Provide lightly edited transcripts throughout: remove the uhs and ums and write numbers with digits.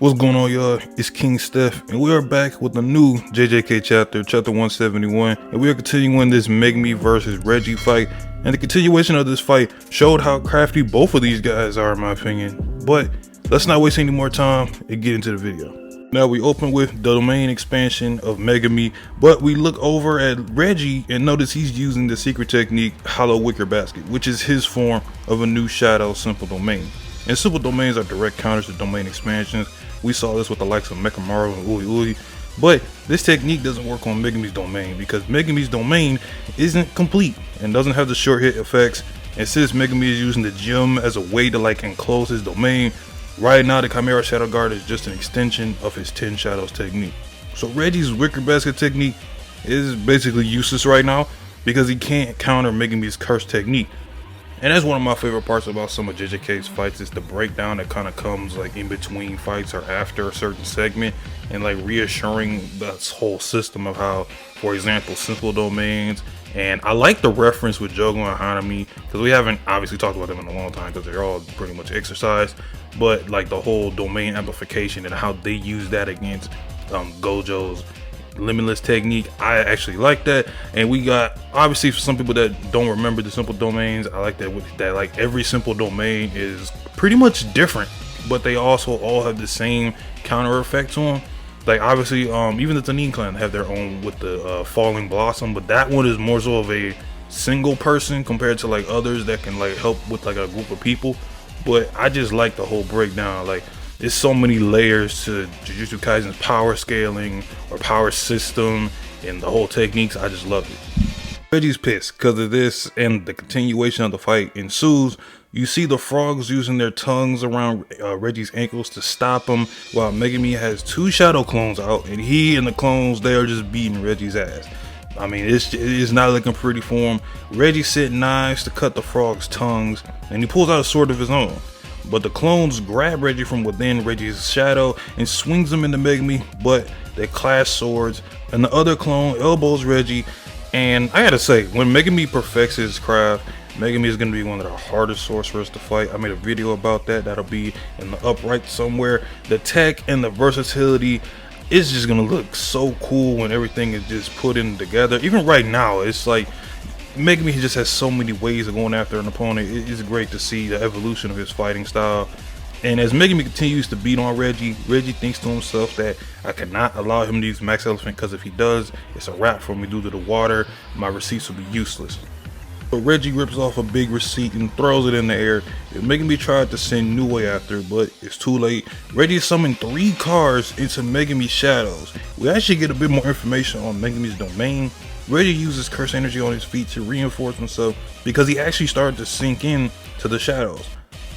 What's going on, y'all? It's King Steph, and we are back with a new JJK chapter 171, and we are continuing this Megumi versus Reggie fight. And the continuation of this fight showed how crafty both of these guys are, in my opinion. But let's not waste any more time and get into the video. Now we open with the domain expansion of Megumi, but we look over at Reggie and notice he's using the secret technique Hollow Wicker Basket, which is his form of a new shadow simple domain. And simple domains are direct counters to domain expansions. We saw this with the likes of Mechamaru and Ui, but this technique doesn't work on Megumi's domain because Megumi's domain isn't complete and doesn't have the short hit effects. And since Megumi is using the gem as a way to enclose his domain, right now the Chimera Shadow Guard is just an extension of his 10 Shadows technique. So Reggie's Wicker Basket technique is basically useless right now because he can't counter Megumi's Curse technique. And that's one of my favorite parts about some of JJK's fights, is the breakdown that kind of comes in between fights or after a certain segment, and reassuring this whole system of how, for example, simple domains. And I like the reference with Jogo and Hanami because we haven't obviously talked about them in a long time because they're all pretty much exercised, but the whole domain amplification and how they use that against Gojo's limitless technique, I actually like that. And we got, obviously, for some people that don't remember the simple domains, I like that every simple domain is pretty much different, but they also all have the same counter effect to them. Obviously, even the Tanin clan have their own with the falling blossom, but that one is more so of a single person compared to others that can help with a group of people. But I just like the whole breakdown. There's so many layers to Jujutsu Kaisen's power scaling or power system and the whole techniques. I just love it. Reggie's pissed because of this, and the continuation of the fight ensues. You see the frogs using their tongues around Reggie's ankles to stop him, while Megumi has 2 shadow clones out, and he and the clones, they are just beating Reggie's ass. I mean, it's not looking pretty for him. Reggie set knives to cut the frogs' tongues, and he pulls out a sword of his own. But the clones grab Reggie from within Reggie's shadow and swings him into Megumi, but they clash swords, and the other clone elbows Reggie. And I gotta say, when Megumi perfects his craft, Megumi is gonna be one of the hardest sorcerers to fight. I made a video about that. That'll be in the upright somewhere. The tech and the versatility is just gonna look so cool when everything is just put in together. Even right now, it's Megumi just has so many ways of going after an opponent. It's great to see the evolution of his fighting style. And as Megumi continues to beat on Reggie, Reggie thinks to himself that I cannot allow him to use Max Elephant because if he does, it's a wrap for me due to the water. My receipts will be useless. But Reggie rips off a big receipt and throws it in the air. Megumi tried to send Nue after, but it's too late. Reggie summoned 3 cars into Megumi's shadows. We actually get a bit more information on Megumi's domain. Reggie uses curse energy on his feet to reinforce himself because he actually started to sink in to the shadows.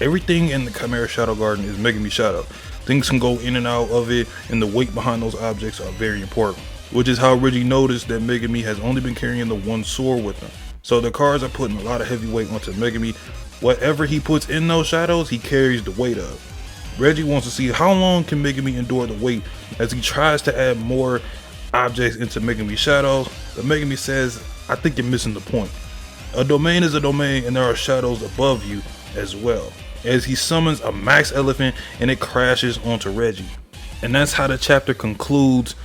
Everything in the Chimera Shadow Garden is Megumi Shadow. Things can go in and out of it, and the weight behind those objects are very important, which is how Reggie noticed that Megumi has only been carrying the 1 sword with him. So the cars are putting a lot of heavy weight onto Megumi. Whatever he puts in those shadows, he carries the weight of. Reggie wants to see how long can Megumi endure the weight as he tries to add more objects into Megumi's shadows. But Megumi says, I think you're missing the point. A domain is a domain, and there are shadows above you as well. As he summons a Max Elephant and it crashes onto Reggie. And that's how the chapter concludes.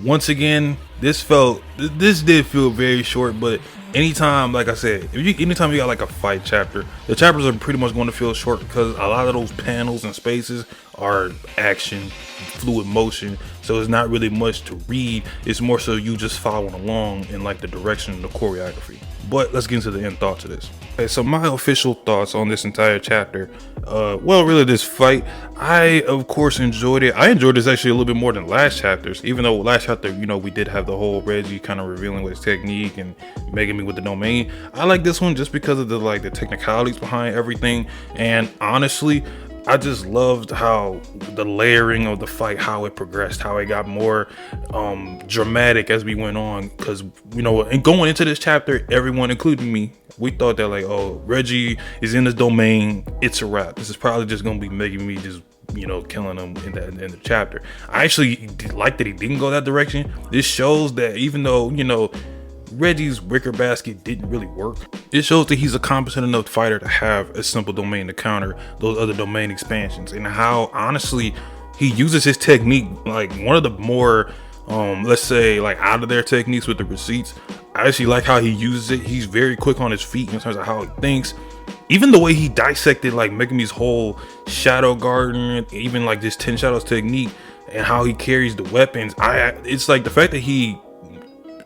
Once again, this did feel very short, but anytime, like I said, anytime you got a fight chapter, the chapters are pretty much going to feel short because a lot of those panels and spaces are action, fluid motion, so it's not really much to read. It's more so you just following along in the direction of the choreography. But let's get into the end thoughts of this. Okay, so my official thoughts on this entire chapter, well, really this fight, I of course enjoyed it. I enjoyed this actually a little bit more than last chapters, even though last chapter, we did have the whole Reggie kind of revealing with his technique and Megumi with the domain. I like this one just because of the technicalities behind everything, and honestly, I just loved how the layering of the fight, how it progressed, how it got more dramatic as we went on. Because, and going into this chapter, everyone, including me, we thought that oh, Reggie is in his domain, it's a wrap. This is probably just going to be Megumi just, killing him in the chapter. I actually like that he didn't go that direction. This shows that even though, Reggie's Wicker Basket didn't really work, it shows that he's a competent enough fighter to have a simple domain to counter those other domain expansions, and how honestly he uses his technique like one of the more let's say like out of their techniques with the receipts. I actually like how he uses it. He's very quick on his feet in terms of how he thinks. Even the way he dissected like Megumi's whole shadow garden, even like this 10 shadows technique and how he carries the weapons. It's like the fact that he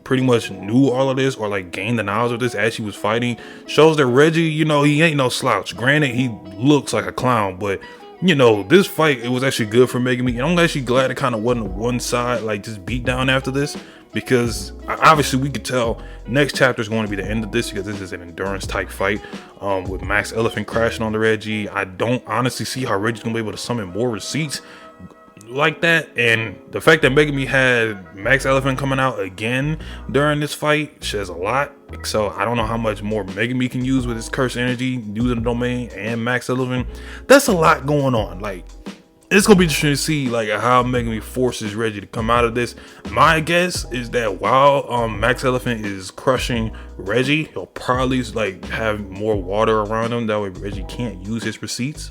pretty much knew all of this or like gained the knowledge of this as he was fighting shows that Reggie, you know, he ain't no slouch. Granted, he looks like a clown, but you know, this fight, it was actually good for Megumi, and I'm actually glad it kind of wasn't a one side like just beat down after this, because obviously we could tell next chapter is going to be the end of this, because this is an endurance type fight with Max Elephant crashing on the Reggie. I don't honestly see how Reggie's gonna be able to summon more receipts like that, and the fact that Megumi had Max Elephant coming out again during this fight says a lot. So I don't know how much more Megumi can use with his cursed energy, using the domain and Max Elephant. That's a lot going on. Like, it's gonna be interesting to see like how Megumi forces Reggie to come out of this. My guess is that while Max Elephant is crushing Reggie, he'll probably like have more water around him, that way Reggie can't use his receipts.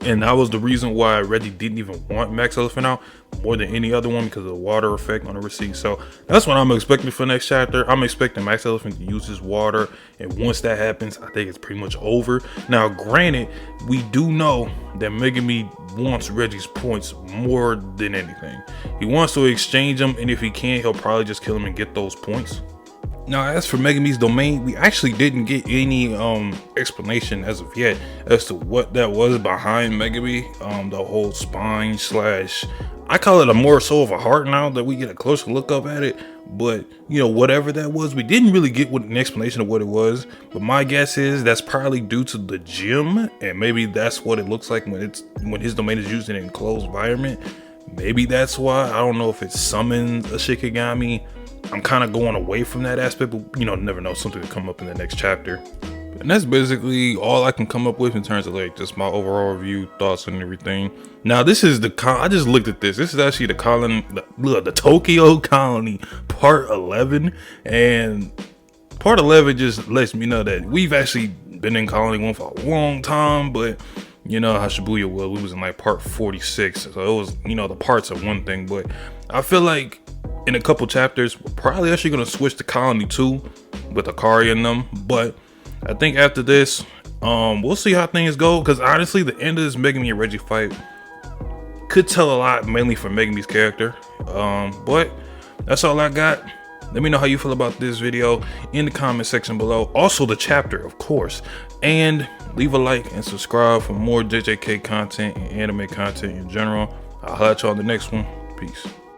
And that was the reason why Reggie didn't even want Max Elephant out more than any other one, because of the water effect on the receipt. So that's what I'm expecting for next chapter. I'm expecting Max Elephant to use his water, and once that happens, I think it's pretty much over. Now, granted, we do know that Megumi wants Reggie's points more than anything. He wants to exchange them, and if he can, he'll probably just kill him and get those points. Now, as for Megumi's domain, we actually didn't get any explanation as of yet as to what that was behind Megumi. The whole spine slash, I call it a more so of a heart now that we get a closer look up at it. But you know, whatever that was, we didn't really get an explanation of what it was. But my guess is that's probably due to the gym, and maybe that's what it looks like when his domain is used in an enclosed environment. Maybe that's why. I don't know if it summons a Shikigami. I'm kind of going away from that aspect, but you know, never know, something to come up in the next chapter. And that's basically all I can come up with in terms of like just my overall review, thoughts, and everything. Now, this is I just looked at this. This is actually the Tokyo Colony Part 11, and Part 11 just lets me know that we've actually been in Colony 1 for a long time, but you know how Shibuya was. We was in like Part 46, so it was, you know, the parts are one thing, but I feel like in a couple chapters, we're probably actually going to switch to Colony 2 with Akari and them. But I think after this, we'll see how things go. Because honestly, the end of this Megumi and Reggie fight could tell a lot, mainly for Megumi's character. But that's all I got. Let me know how you feel about this video in the comment section below. Also the chapter, of course. And leave a like and subscribe for more JJK content and anime content in general. I'll holler at y'all on the next one. Peace.